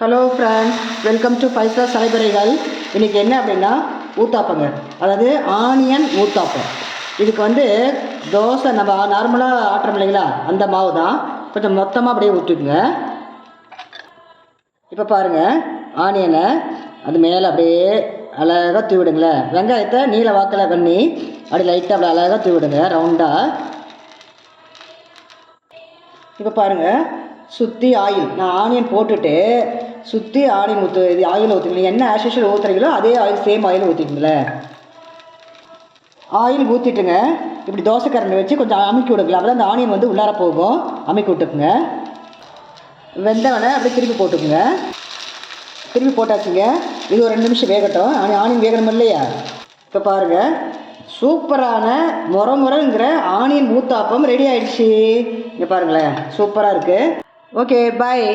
Hello friends, welcome to 5 star சலைபறைகள். இன்றைக்கி என்ன அப்படின்னா ஊத்தாப்பங்க, அதாவது ஆனியன் ஊத்தாப்பம். இதுக்கு வந்து தோசை நம்ம நார்மலாக ஆட்டுறோம் இல்லைங்களா, அந்த மாவு தான் கொஞ்சம் மொத்தமாக அப்படியே ஊற்றிக்குங்க. இப்போ பாருங்கள், ஆனியனை அது மேலே அப்படியே அழகாக தூவி விடுங்களேன். வெங்காயத்தை நீல வாக்கில் பண்ணி அப்படி லைட்டாக அப்படி அழகாக தூவி விடுங்க ரவுண்டாக. இப்போ பாருங்கள், சுற்றி ஆயில் நான் ஆனியன் போட்டுட்டு சுற்றி ஆனியன் இது ஆயில் ஊற்றிக்கணும். என்ன ஆஷிஷல் ஊற்றுறீங்களோ அதே ஆயில், சேம் ஆயில் ஊற்றிக்கங்களேன். ஆயில் ஊற்றிட்டுங்க, இப்படி தோசைக்கரண்டி வச்சு கொஞ்சம் அமுக்கி விடுங்களேன். அப்போ தான் அந்த ஆனியன் வந்து உள்ளார போகும். அமுக்கி விட்டுக்குங்க. வெந்தவனை அப்படி திருப்பி போட்டுக்குங்க. திருப்பி போட்டாச்சுங்க. இது ஒரு 2 நிமிஷம் வேகட்டும். ஆனியன் வேகணும் இல்லையா? இப்போ பாருங்கள், சூப்பரான முறைங்கிற ஆனியன் ஊத்தாப்பம் ரெடி ஆகிடுச்சு. இங்கே பாருங்களேன், சூப்பராக இருக்குது. ஓகே, பாய்.